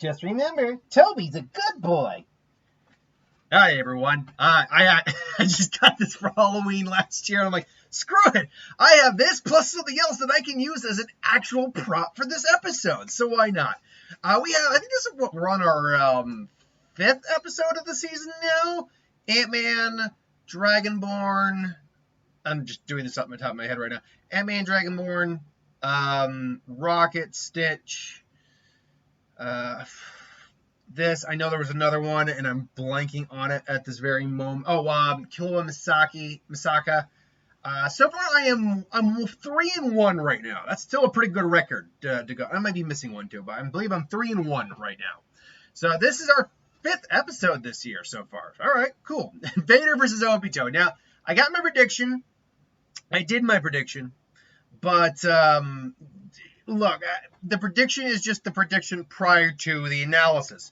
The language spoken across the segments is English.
Just remember, Toby's a good boy. Hi, everyone. I just got this for Halloween last year, and I'm like, screw it. I have this plus something else that I can use as an actual prop for this episode, so why not? I think this is what we're on our 5th episode of the season now. Ant-Man, Dragonborn. I'm just doing this off the top of my head right now. Ant-Man, Dragonborn, Rocket, Stitch. This, I know there was another one, and I'm blanking on it at this very moment. Oh, Killua Misaka. So far, I'm 3-1 right now. That's still a pretty good record to go. I might be missing one too, but I believe I'm 3-1 right now. So this is our 5th episode this year so far. All right, cool. Vader versus Obito. Now, I got my prediction. I did my prediction, but look, the prediction is just the prediction prior to the analysis.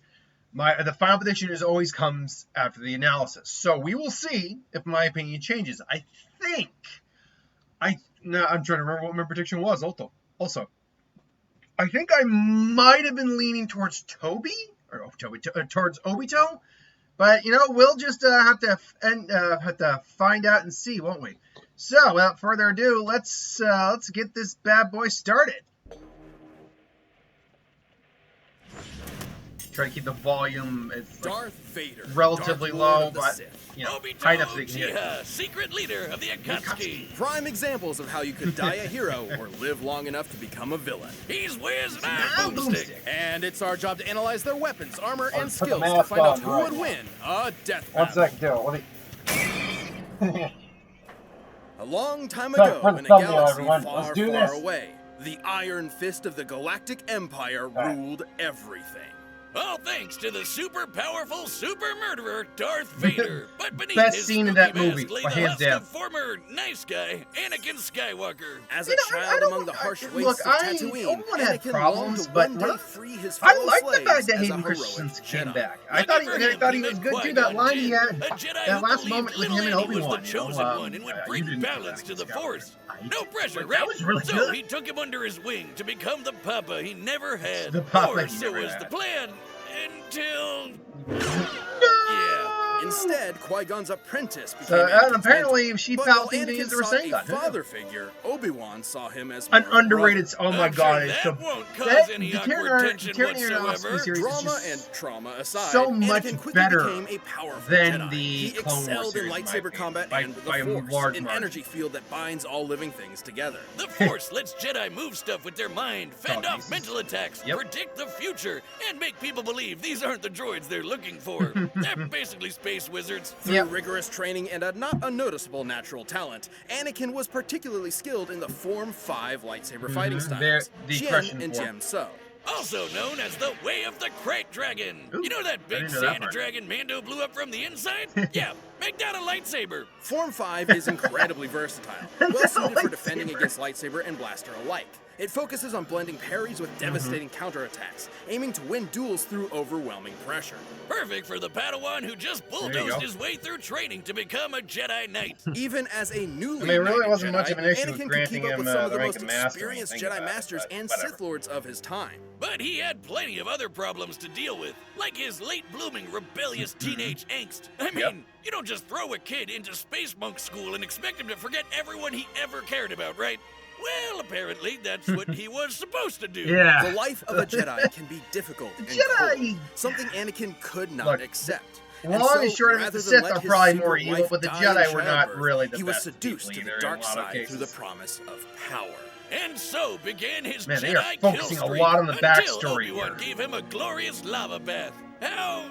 The final prediction always comes after the analysis. So we will see if my opinion changes. I'm trying to remember what my prediction was also. I think I might have been leaning towards towards Obito. But, we'll just have to find out and see, won't we? So, without further ado, let's get this bad boy started. Try to keep the volume Darth Vader, relatively low, but high enough so you can hear it. Secret leader of the Akatsuki. Prime examples of how you could die a hero or live long enough to become a villain. He's Wiz and I'm Boomstick. And it's our job to analyze their weapons, armor, and skills to find out who would win a death battle. 1 second, Daryl. A long time ago, in a galaxy far, far away, the Iron Fist of the Galactic Empire ruled everything. All thanks to the super powerful super murderer Darth Vader. But beneath best his scene in that mask movie, lay the hands husk down. of former nice guy Anakin Skywalker. As a child among the harsh wastes of Tatooine, had Anakin problems, longed to but one day free his I fellow like the fact slaves that as a Hayden heroic Christensen came Jedi. back. I thought he was good too. That line he had, that last moment with him and Obi-Wan. Was the chosen one and would bring balance to the Force. No pressure, right? That was really so good. he took him under his wing to become the papa he never had. The papa or he so never was had. the plan until... Instead, Qui-Gon's apprentice became And apparently she but felt while he used the Anakin sought Rasengan. a father figure, Obi-Wan saw him as An more of a underrated. brother. Oh my I'm god! sure It's that so won't cause any the awkward tension Tyranny whatsoever. series is Drama just and trauma aside, so much Anakin quickly better became a powerful than Jedi. the He Clone Wars excelled in series, in my lightsaber opinion, combat by and the a Force, large an margin. energy field that binds all living things together. The Force lets Jedi move stuff with their mind, fend off Jesus. mental attacks, Yep. predict the future, and make people believe these aren't the droids they're looking for. They're basically space wizards. Through rigorous training and a not unnoticeable natural talent, Anakin was particularly skilled in the Form 5 lightsaber fighting styles, the Jien Crescent and form. Jem So. Also known as the Way of the Krayt Dragon. Ooh, You know that I big didn't know that sand part. dragon Mando blew up from the inside? Yeah, make that a lightsaber. Form 5 is incredibly versatile, well suited for defending against lightsaber and blaster alike. It focuses on blending parries with devastating counterattacks, aiming to win duels through overwhelming pressure. Perfect for the Padawan who just There you bulldozed go. his way through training to become a Jedi Knight. Even as a newly It really knighted wasn't Jedi, much of an issue with Anakin could granting keep up him with some of the the rank most of master or experienced anything Jedi about it, masters but and whatever. Sith Lords of his time. But he had plenty of other problems to deal with, like his late-blooming rebellious teenage angst. I mean, you don't just throw a kid into space monk school and expect him to forget everyone he ever cared about, right? Well, apparently that's what he was supposed to do. Yeah. The life of a Jedi can be difficult and Jedi- cruel, something Anakin could not Look, accept. Long and short of it, rather the than Sith let are his probably secret more evil, wife but the die Jedi in were not childbirth, really the he was best seduced people to the either dark in a lot of side through the cases. promise of power. And so began his Man, they Jedi are focusing kill a streak lot on the until backstory Obi-Wan here. gave him a glorious lava bath. How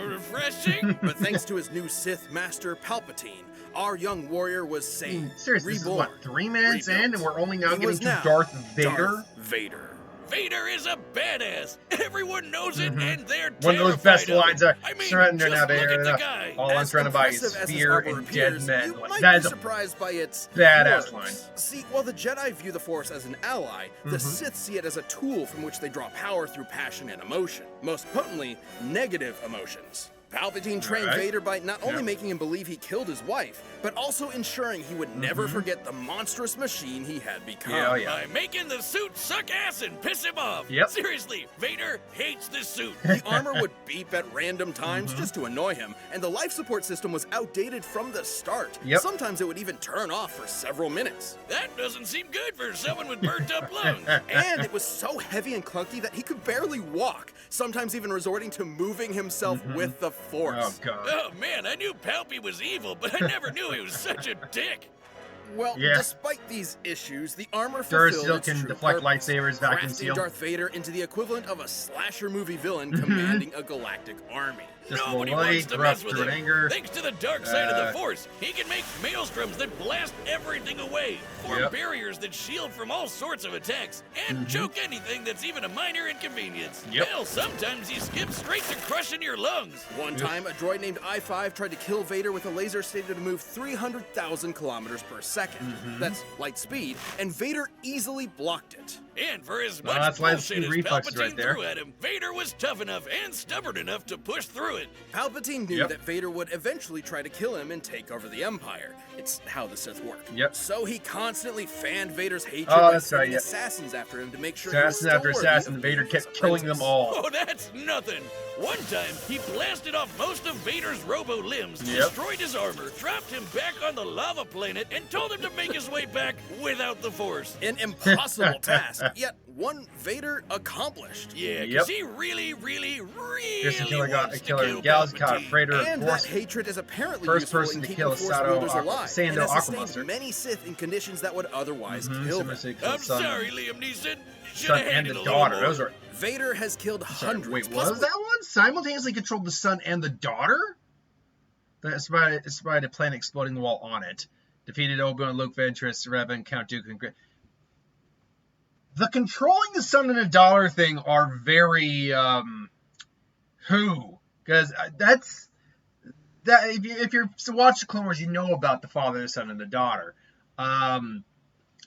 refreshing. But thanks to his new Sith master Palpatine, our young warrior was saved, Seriously, this is reborn, what, 3 minutes in, rebuilt. and we're only now He getting was to now Darth Vader? Darth Vader. Vader is a badass. Everyone knows it, and they're One of those best terrified of lines him. are, I mean, surrender just now, look at the Vader. guy. All I'm As trying to buy is impressive as his fear armor and dead appears, men. You Like, might that be is a surprised by its badass words. line. See, while the Jedi view the Force as an ally, the Sith see it as a tool from which they draw power through passion and emotion. Most potently, negative emotions. Palpatine trained Alright. Vader by not only Yep. making him believe he killed his wife, but also ensuring he would never forget the monstrous machine he had become. Yeah, yeah. By making the suit suck ass and piss him off. Yep. Seriously, Vader hates this suit. The armor would beep at random times just to annoy him, and the life support system was outdated from the start. Yep. Sometimes it would even turn off for several minutes. That doesn't seem good for someone with burnt up lungs. And it was so heavy and clunky that he could barely walk, sometimes even resorting to moving himself with the Force. Oh, God. Oh man, I knew Palpy was evil, but I never knew he was such a dick. Well, Yeah. despite these issues, the armor Duracell fulfilled its can true deflect purpose, lightsabers, vacuum crafting seal. Darth Vader into the equivalent of a slasher movie villain commanding a galactic army. Just a Nobody little wants light, to corrupt mess with through him. anger. Thanks to the dark side of the Force, he can make maelstroms that blast everything away, form Yep. barriers that shield from all sorts of attacks, and choke anything that's even a minor inconvenience. Yep. Hell, sometimes he skips straight to crushing your lungs. One time, a droid named I-5 tried to kill Vader with a laser stated to move 300,000 kilometers per second. That's light speed, and Vader easily blocked it. And for as Well, much that's light bullshit speed as reflexes Palpatine right there. threw at him, Vader was tough enough and stubborn enough to push through it. Palpatine knew Yep. that Vader would eventually try to kill him and take over the Empire. It's how the Sith work. Yep. So he constantly fanned Vader's hatred Oh, by that's right, sending yeah. assassins after him to make sure Assassin he was after still worthy assassin, of Vader being his kept killing them apprentice. all. Oh, that's nothing. One time, he blasted off most of Vader's robo limbs, Yep. destroyed his armor, dropped him back on the lava planet, and told him to make his way back without the Force. An impossible task, yet one Vader accomplished. Yeah, Yep. because he really Here's the killer, wants to killer kill Galaxy caught Palpatine. Freighter And Force. that hatred is apparently First useful person in to keeping kill Force Sato wielders alive, Sando and has sustained Aquamonster. many Sith in conditions that would otherwise kill them. Similarly killed I'm son, sorry, Liam Neeson. Should son have and handed the a little daughter. more. Those are. Vader has killed Sorry, hundreds. wait, was possibly- that one? Simultaneously controlled the son and the daughter? That's by the planet exploding the wall on it. Defeated Obi-Wan, Luke, Ventress, Revan, Count Dooku, and the controlling the son and the daughter thing are very because that's that if you're to watch the Clone Wars, you know about the father, the son, and the daughter.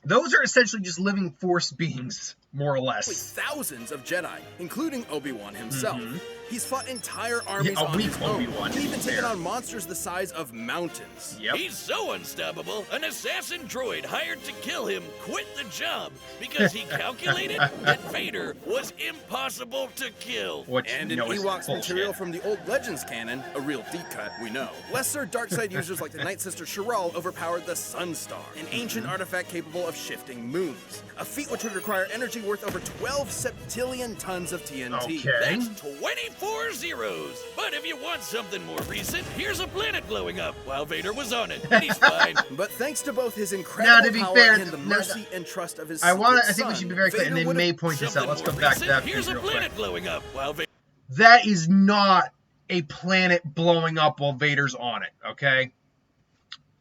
Those are essentially just living Force beings, more or less. Thousands of Jedi, including Obi-Wan himself. He's fought entire armies Yeah, a on weak his own. Obi-Wan, He even fair. taken on monsters the size of mountains. Yep. He's so unstoppable, an assassin droid hired to kill him quit the job because he calculated that Vader was impossible to kill. Which, And you in know, is Ewoks bullshit. material from the old Legends canon, a real deep cut, we know. Lesser dark side users like the Night Sister Shirral overpowered the Sunstar, an ancient artifact capable of shifting moons. A feat which would require energy worth over 12 septillion tons of TNT. Okay. That's 24 zeros. But if you want something more recent, here's a planet blowing up while Vader was on it, and he's fine. But thanks to both his incredible to be power fair, and the no, mercy and trust of his I secret think we son, should be very clear, and Vader they would've- may point this out. Let's go Something back more to that. recent, here's a real quick. planet blowing up while Vader. That is not a planet blowing up while Vader's on it, okay?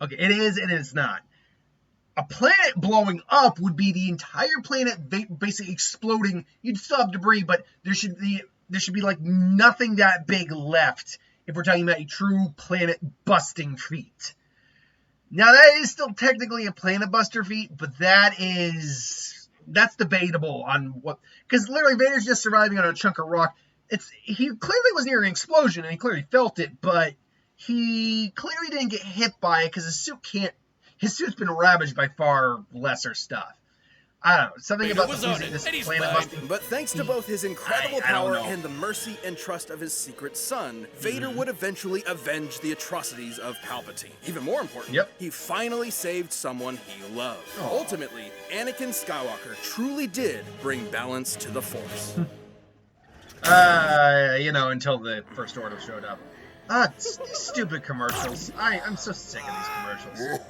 Okay, it is and it's not. A planet blowing up would be the entire planet basically exploding. You'd still have debris, but there should be like nothing that big left if we're talking about a true planet busting feat. Now that is still technically a planet buster feat, but that's debatable on what, because literally Vader's just surviving on a chunk of rock. He clearly was near an explosion and he clearly felt it, but he clearly didn't get hit by it because his suit's been ravaged by far lesser stuff. I don't know. Something Vader about was on it, this and he's planet fine. busting. But thanks to both his incredible I don't power know. and the mercy and trust of his secret son, Vader would eventually avenge the atrocities of Palpatine. Even more important, Yep. he finally saved someone he loved. Aw. Ultimately, Anakin Skywalker truly did bring balance to the Force. Until the First Order showed up. These stupid commercials. I'm so sick of these commercials.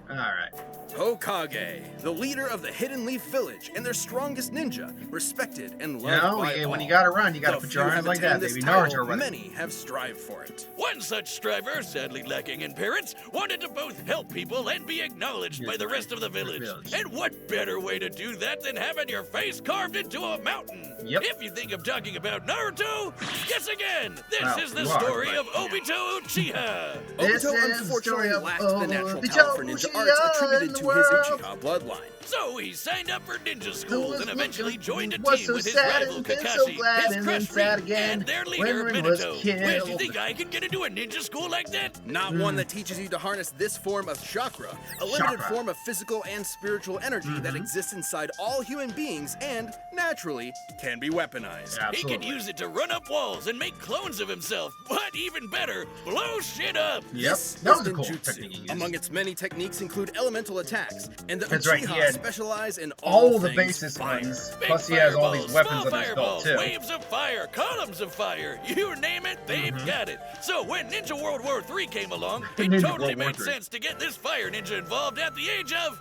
Alright. Hokage, the leader of the Hidden Leaf Village and their strongest ninja, respected and loved by all. When you gotta run, you gotta Though put few your arms have like that, attained this baby. title, Naruto running. many have strived for it. One such striver, sadly lacking in parents, wanted to both help people and be acknowledged Yes, by the rest of the village. village. And what better way to do that than having your face carved into a mountain? Yep. If you think I'm talking about Naruto, guess again. This Well, is the you are, story but, of Obito Uchiha. This Obito is the unfortunately story of lacked the natural Obito talent for ninja arts Uchiha attributed in to the his world. Uchiha bloodline. So he signed up for ninja school was and eventually looking- joined a was team so with his sad rival and then Kakashi, so glad his and crush then sad Rin, again and their when leader Rin was Minato. Where do you killed. think I could get into a ninja school like that? Not one that teaches you to harness this form of chakra, a limited Chakra. form of physical and spiritual energy that exists inside all human beings and, naturally, can be weaponized. Yeah, He can absolutely. use it to run up walls and make clones of himself, but even better, blow shit up. Yep, This that was is a cool ninjutsu. technique he used. Among its many techniques include elemental attacks, and the That's right, he Uchiha had specialize in all the things basis fire. ones. Big Plus, he has all these fireballs, weapons small under his belt fireballs, too. waves of fire, columns of fire, you name it, they've got it. So when Ninja World War III came along, it Ninja totally World War made III. sense to get this fire ninja involved at the age of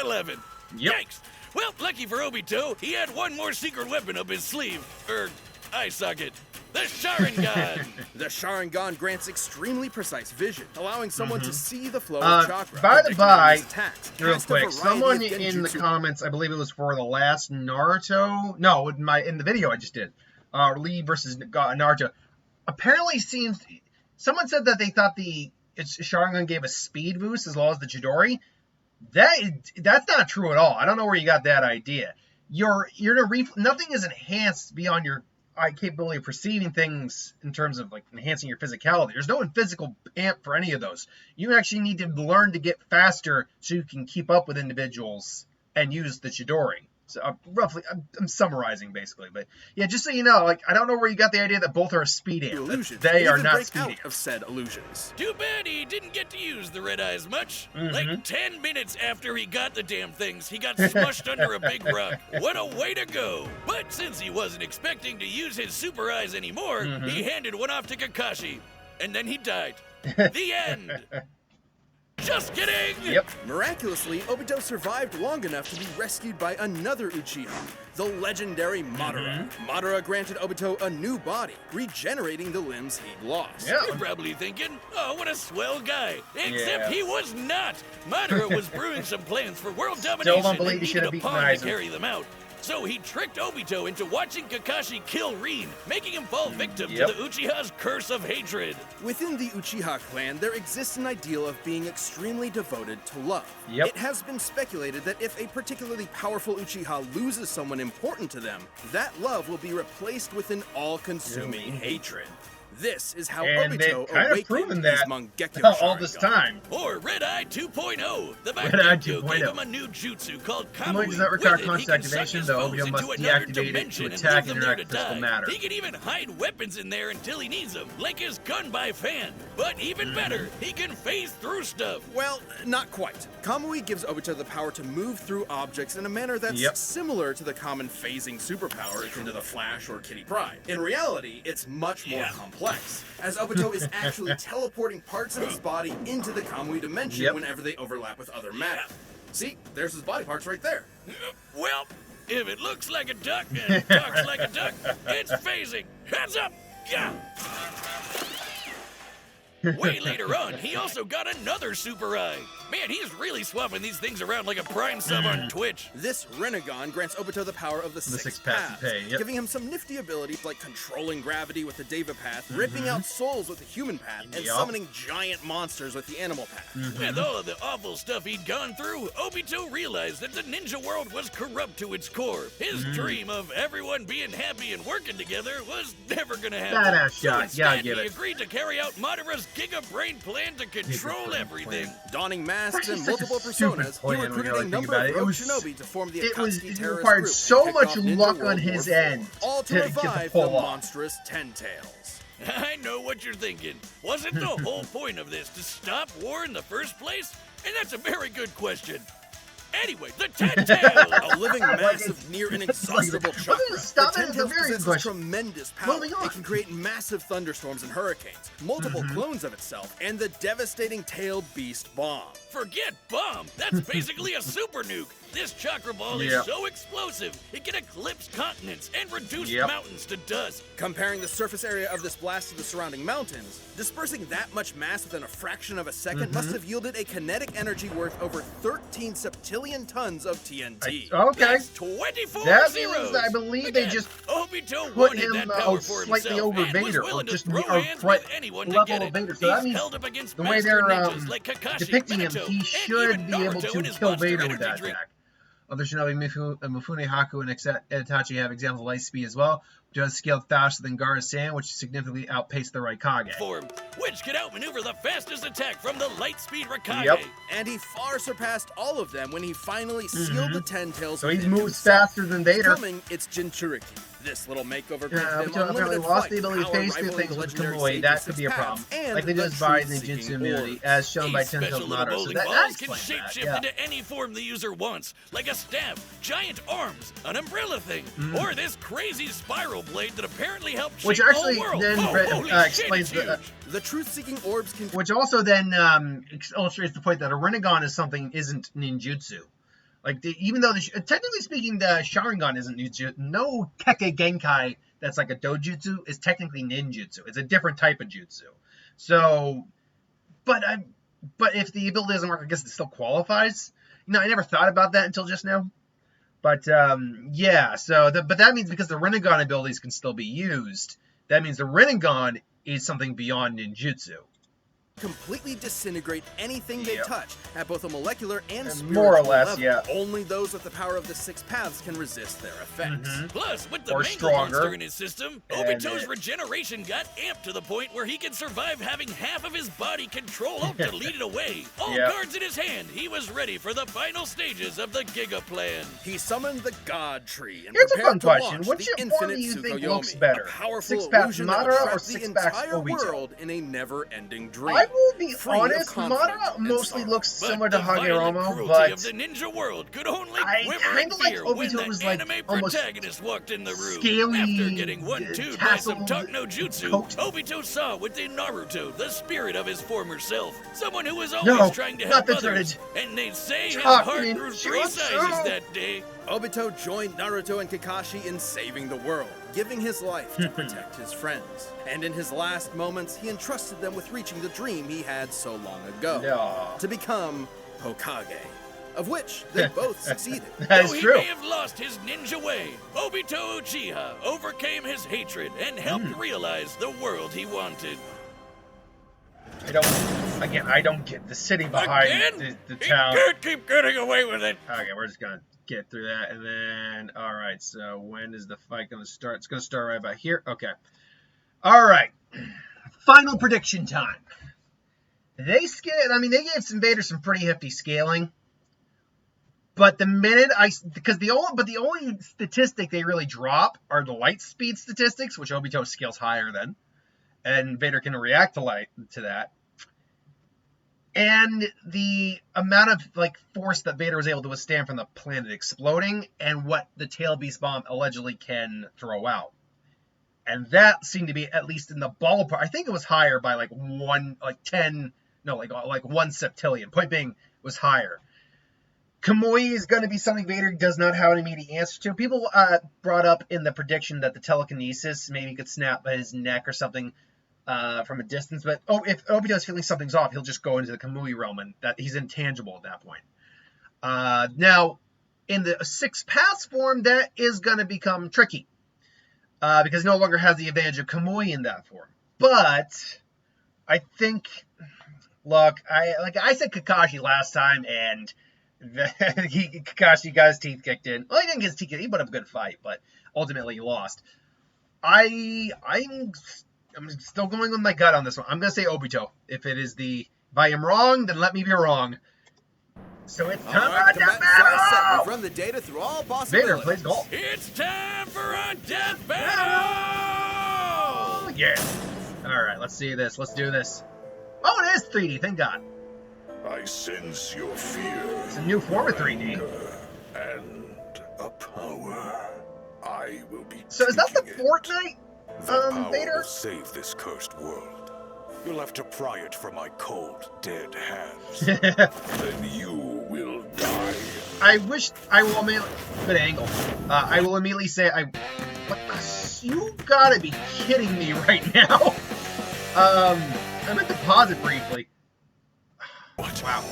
11. Yep. Yikes. Well, lucky for Obito, he had one more secret weapon up his sleeve, eye socket, the Sharingan. The Sharingan grants extremely precise vision, allowing someone to see the flow Uh, of chakra. by the predicting by, enemy's attacks, Real cast a quick, variety someone of in the genjutsu. comments, I believe it was for the last Naruto, no, in the video I just did, Lee versus Naruto, apparently someone said that they thought the Sharingan gave a speed boost as well as the Chidori. That's not true at all. I don't know where you got that idea. Nothing is enhanced beyond your capability of perceiving things in terms of like enhancing your physicality. There's no physical amp for any of those. You actually need to learn to get faster so you can keep up with individuals and use the Chidori. So roughly, I'm summarizing basically, but yeah, just so you know, like I don't know where you got the idea that both are a speed amp. Illusions. They and are even not break speed out amps. of said illusions. Too bad he didn't get to use the red eyes much. Like 10 minutes after he got the damn things, he got smushed under a big rock. What a way to go. But since he wasn't expecting to use his super eyes anymore, he handed one off to Kakashi. And then he died. The end. Just kidding! Yep. Miraculously, Obito survived long enough to be rescued by another Uchiha, the legendary Madara. Madara granted Obito a new body, regenerating the limbs he'd lost. Yeah. You're probably thinking, oh, what a swell guy. Except Yeah. he was not. Madara was brewing some plans for world don't domination believe and he should needed have a beaten pawn to Aizen. carry them out. So he tricked Obito into watching Kakashi kill Rin, making him fall victim Yep. to the Uchiha's curse of hatred. Within the Uchiha clan, there exists an ideal of being extremely devoted to love. Yep. It has been speculated that if a particularly powerful Uchiha loses someone important to them, that love will be replaced with an all-consuming hatred. This is how And they've Obito kind of awakened proven his that Mangekyo all this Sharingan. time. Or Red Eye 2.0. The Red Eye Mangekyo 2.0. gave him a new jutsu called The move Kamui. does not require With it, he constant can suck activation, his though. foes You into must another deactivate it to dimension and attack leave and them there interact to with physical die. matter. He can even hide weapons in there until he needs them, like his gun by fan. But even better, he can phase through stuff. Well, not quite. Kamui gives Obito the power to move through objects in a manner that's Yep. similar to the common phasing superpower akin to the Flash or Kitty Pryde. In reality, it's much more complex, as Obito is actually teleporting parts of his body into the Kamui dimension Yep. whenever they overlap with other matter. See, there's his body parts right there. Well, if it looks like a duck and talks like a duck, it's phasing. Heads up! Yeah! Way later on, he also got another super eye. Man, he's really swapping these things around like a prime sub on Twitch. This Renegon grants Obito the power of the six six paths paths, to pay, yep. giving him some nifty abilities like controlling gravity with the Deva path, ripping out souls with the human path, and Yup. summoning giant monsters with the animal path. With all of the awful stuff he'd gone through, Obito realized that the ninja world was corrupt to its core. His dream of everyone being happy and working together was never gonna happen. Badass So shot, instead, gotta give he it. agreed to carry out Madara's Giga Brain plan to control Brain everything. plan. Donning masks Actually, and such a multiple stupid personas, plan he when you recruited really a think number about of it. It rogue was- shinobi to form the It Akatsuki terrorist required group so and much kick off Ninja luck World on his War IV, end all to to get the revive pull the off. monstrous Ten Tails. I know what you're thinking. Wasn't the whole point of this to stop war in the first place? And that's a very good question. Anyway, the Ten Tails! A living mass of near inexhaustible chakra. Stop the it, it's a Ten Tails very good possesses question. tremendous power. Moving on. It can create massive thunderstorms and hurricanes, multiple clones of itself, and the devastating tailed beast bomb. Forget bomb. That's basically a super nuke. This chakra ball Yep. is so explosive, it can eclipse continents and reduce Yep. mountains to dust. Comparing the surface area of this blast to the surrounding mountains, dispersing that much mass within a fraction of a second must have yielded a kinetic energy worth over 13 septillion tons of TNT. Okay. That's 24 That zeros. means I believe Again, they just Obito put wanted him that power for slightly himself over and was Vader, or willing to just throw a hands right with anyone to level get of it. Vader. So He's that means held up against the way master they're ninjas like Kakashi, depicting him, Minato, he and should even be able Naruto to in his kill Monster Vader with Energy that drink. attack. Other Shinobi Mifune, Haku, and Itachi have examples of light speed as well, which has scaled faster than Gaara-san, which significantly outpaced the Raikage. Form, which could outmaneuver the fastest attack from the light speed Raikage. Yep. And he far surpassed all of them when he finally sealed the Ten Tails. So he within moves himself. faster than Vader. Becoming its Jinchuriki. This little makeover Yeah, granted him Obito apparently unlimited lost fight, the ability to power face through rivaling things the with legendary Kamui. Sage That of could Six be a problem. Paths, and Like they the just by truth-seeking ninjutsu immunity, orb. as shown by These Tento's special little Madara. So bowling that balls can explains that, shapeshift yeah. into any form the user wants, like a staff, giant arms, an umbrella thing, or this crazy spiral blade that apparently helped Which shape actually the whole world. then Holy shit, explains it's the- huge. The truth-seeking orbs can Which also then illustrates the point that a Rinnegan is something isn't ninjutsu. Like even though technically speaking, the Sharingan isn't ninjutsu. No Kekkei Genkai that's like a dojutsu is technically ninjutsu. It's a different type of jutsu. So, but if the ability doesn't work, I guess it still qualifies. You know, I never thought about that until just now. But yeah, so but that means because the Rinnegan abilities can still be used, that means the Rinnegan is something beyond ninjutsu. completely disintegrate anything they Yep. touch at both a molecular and spiritual more or less, level. yeah. Only those with the power of the Six Paths can resist their effects. Plus, with the Or Mangle stronger. monster in his system, And Obito's it- regeneration got amped to the point where he can survive having half of his body control Alt to lead it away. All Yep. cards in his hand, he was ready for the final stages of the Giga Plan. He summoned the God Tree and Here's a prepared fun to question. launch Which the form infinite do you think Tsukuyomi, looks better? a powerful Six Paths illusion that Madara would or trap the Six Paths entire Obito? world in a never-ending dream. I will be free of honest, conflict Madara and mostly sorrow. looks But similar the to violent Hagoromo, cruelty but of the ninja world could only I quiver kinda in like fear when Obito the was, like, anime almost protagonist walked in the room. scaly, After getting one-two'd by some tasseled talk no jutsu, coat. Obito saw within Naruto the spirit of his former self. Someone who was always No, trying to not help the others. dreaded And they'd say his talk heart grew 3 ninjutsu. sizes that day. Obito joined Naruto and Kakashi in saving the world, giving his life to protect his friends. And in his last moments, he entrusted them with reaching the dream he had so long ago. Yeah. To become Hokage, of which they both succeeded. that is Though he true. may have lost his ninja way, Obito Uchiha overcame his hatred and helped realize the world he wanted. I don't get the city behind Again? the He town. can't keep getting away with it. Okay, we're just gonna get through that, and then all right. So when is the fight gonna start? It's gonna start right about here. Okay. All right. Final prediction time. They gave some Vader some pretty hefty scaling. But the minute the only statistic they really drop are the light speed statistics, which Obito scales higher than, and Vader can react to that. And the amount of force that Vader was able to withstand from the planet exploding, and what the Tail Beast Bomb allegedly can throw out, and that seemed to be at least in the ballpark. I think it was higher by one septillion. Point being, it was higher. Kamui is going to be something Vader does not have an immediate answer to. People brought up in the prediction that the telekinesis maybe could snap his neck or something. From a distance, but if Obito's feeling something's off, he'll just go into the Kamui realm, and that he's intangible at that point. Now, in the Six Paths form, that is going to become tricky because he no longer has the advantage of Kamui in that form. But I think, look, I said Kakashi last time, and Kakashi got his teeth kicked in. Well, he didn't get his teeth kicked in. He put up a good fight, but ultimately he lost. I'm still going with my gut on this one. I'm going to say Obito. If I am wrong, then let me be wrong. So it's time Alright, for the a combatants are set. Deathbattle! We've run the data through all possibilities. Vader plays golf. It's time for a death battle! Oh, yeah. Alright, let's see this. Let's do this. Oh, it is 3D, thank God. I sense your fear. It's a new form of 3D. And a power. I will be. So is that the taking it. Fortnite, The power Vader? will save this cursed world. You'll have to pry it from my cold, dead hands. Then you will die. I wish I will immediately... Good angle. I will immediately say you gotta be kidding me right now. I meant to pause it briefly. What? Wow.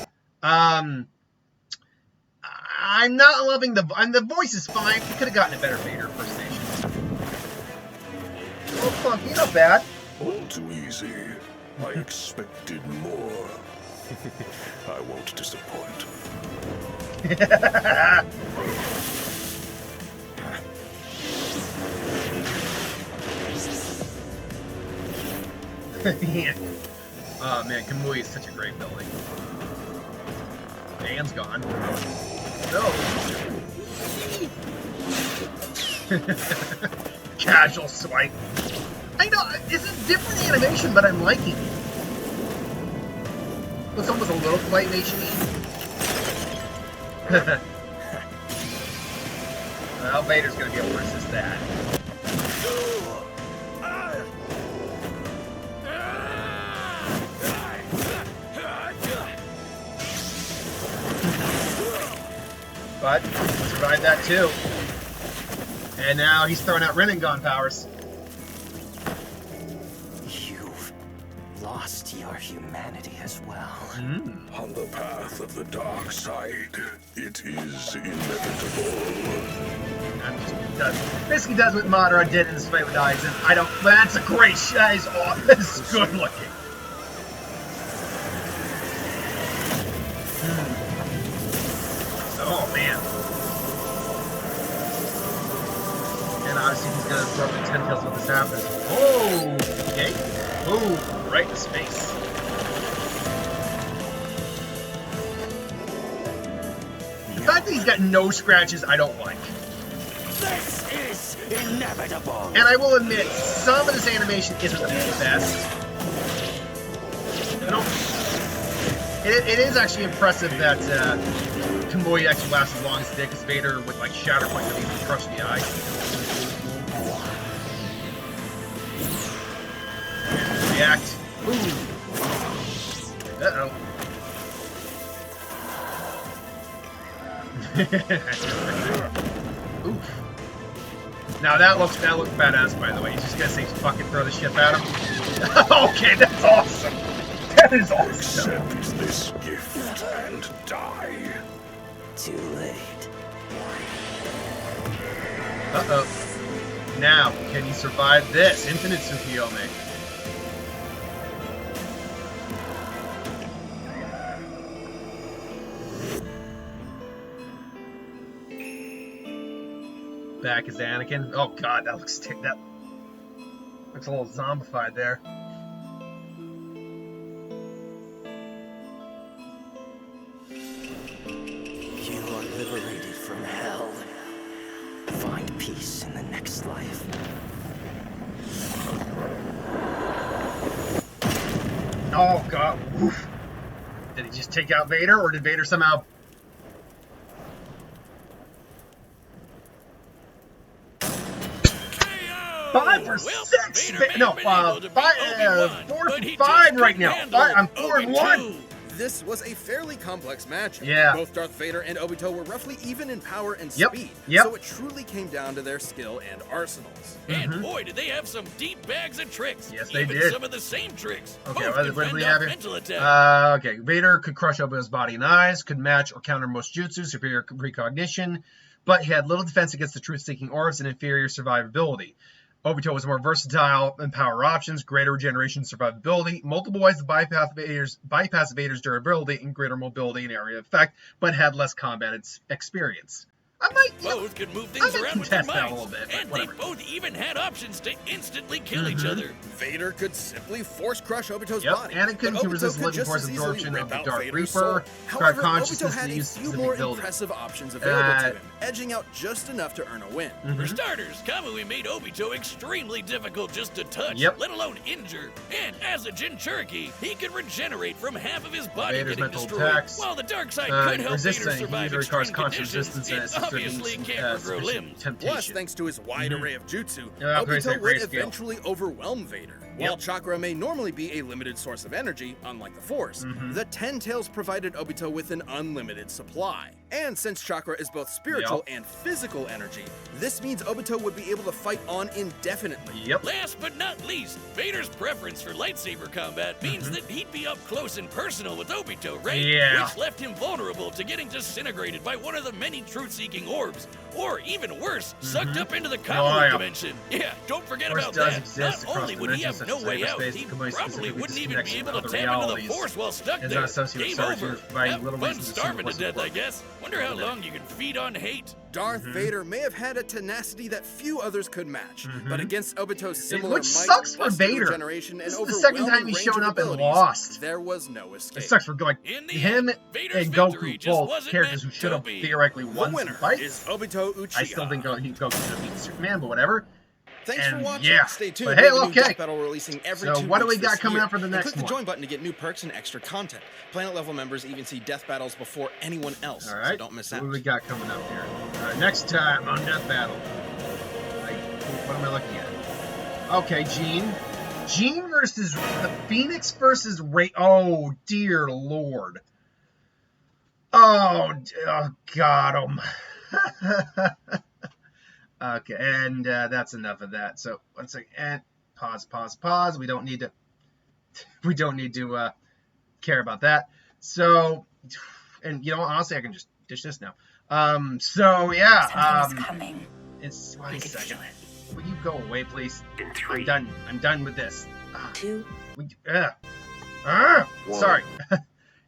I'm not loving the voice is fine. We could have gotten a better Vader impersonation. Oh, funky, not bad. All too easy. I expected more. I won't disappoint. Yeah. Oh man, Kamui is such a great building. Dan's gone. No. Casual swipe. I know, it's a different animation, but I'm liking it. It's almost a little claymation-y. Well, Vader's gonna be able to resist that. But he survived that too. And now he's throwing out Rinnegan powers. You've lost your humanity as well. On the path of the dark side, it is inevitable. Basically does what Madara did in his fight with Aizen. I don't... That's a great shot. That's good looking. Oh, man. And obviously he's going to throw up the 10 kills when this happens. Oh, okay. Oh, right in his face. The fact that he's got no scratches, I don't like. This is inevitable. And I will admit, some of this animation isn't the best. It is actually impressive that Kamui actually lasts as long as it did, because Vader with like Shatter Point would even crush the eye. React. Ooh. Uh-oh. Oof. Now that looks badass, by the way. He's just gonna say fucking throw the shit at him. Okay, that's awesome. That is awesome. Accept this gift and die. Too late. Uh-oh. Now, can he survive this? Infinite Tsukiyomi. Back is Anakin. Oh god, that looks a little zombified there. You are liberated from hell. Find peace in the next life. Oh god. Oof. Did he just take out Vader, or did Vader somehow... 5 for 6. No, 4 for 5 right now. I'm 4-1. This was a fairly complex match. Yeah. Both Darth Vader and Obito were roughly even in power and Yep. speed. Yep. So it truly came down to their skill and arsenals. And boy, did they have some deep bags of tricks. Yes, they Even did. some of the same tricks. Okay, Both what could do we fend have off here? mental attack. Okay, Vader could crush Obito's body and eyes, could match or counter most jutsu, superior precognition, but he had little defense against the truth-seeking orbs and inferior survivability. Obito was more versatile and power options, greater regeneration and survivability, multiple ways to bypass Vader's durability and greater mobility and area of effect, but had less combat experience. I might, Both could move things I might around with their contest that a minds. little bit, but And whatever. they both even had options to instantly kill each other. Vader could simply force crush Obito's Yep, body. Anakin but can Obito resist could living just force as easily absorption rip of the out Dark Vader's Reaper. soul. However, consciousness Obito had to a use few specific more ability. impressive options available to him, edging out just enough to earn a win. For starters, Kamui made Obito extremely difficult just to touch, Yep. let alone injure. And as a Jinchuriki, he could regenerate from half of his body Vader's getting mental destroyed, attacks, while the dark side could help resisting, Vader he survive usually requires extreme conscious conditions resistance and and assist obviously can't regrow limbs. temptation. Plus, thanks to his wide array of jutsu, Yeah, Obito great would skill. eventually overwhelm Vader. While chakra may normally be a limited source of energy, unlike the Force, the Ten Tails provided Obito with an unlimited supply. And since chakra is both spiritual and physical energy, this means Obito would be able to fight on indefinitely. Last but not least, Vader's preference for lightsaber combat means that he'd be up close and personal with Obito, right? Which left him vulnerable to getting disintegrated by one of the many truth-seeking orbs, or even worse, sucked up into the comic dimension. Yeah, don't forget about that. Not only would he have no way out, he probably wouldn't even be able to tap into the Force while stuck there. Game over. Have fun starving to death, I guess. Wonder how long you can feed on hate. Darth Vader may have had a tenacity that few others could match, but against Obito's similar Which sucks for Vader. Regeneration and this is the second time he's shown up and lost. There was no escape. It sucks for like him and Goku, both characters who should have theoretically won some fights. Is Obito Uchiha. I still think Goku's gonna beat Superman, but whatever. Thanks for watching. Stay tuned. But hey, we have a new okay. Deathbattle releasing every 2 So weeks what do we got this coming year. up for the next Click one? the join button to get new perks and extra content. Planet level members even see death battles before anyone else. All right. So don't miss out. What do we got coming up here? Next time on Death Battle. What am I looking at? Okay, Gene versus the Phoenix versus Ray. Oh dear Lord. Oh God. Okay, and that's enough of that. So one second, and pause. We don't need to care about that. So, and you know, honestly, I can just dish this now. So yeah, Something is coming. It's 1 second. Will you go away, please? I'm done with this. 2. Sorry.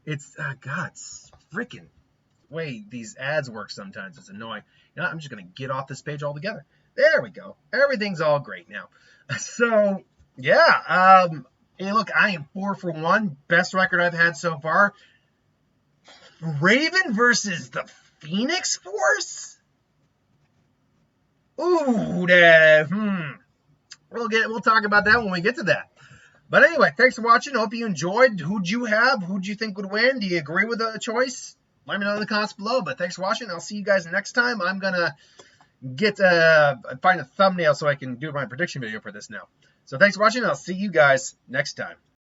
It's God, it's freaking way these ads work sometimes. It's annoying. You know, I'm just gonna get off this page altogether. There we go. Everything's all great now. So yeah, hey, look, I am 4 for 1. Best record I've had so far. Raven versus the Phoenix Force. Ooh, We'll talk about that when we get to that. But anyway, thanks for watching. Hope you enjoyed. Who'd you have? Who'd you think would win? Do you agree with the choice? Let me know in the comments below. But thanks for watching. I'll see you guys next time. I'm gonna find a thumbnail so I can do my prediction video for this now. So thanks for watching. I'll see you guys next time.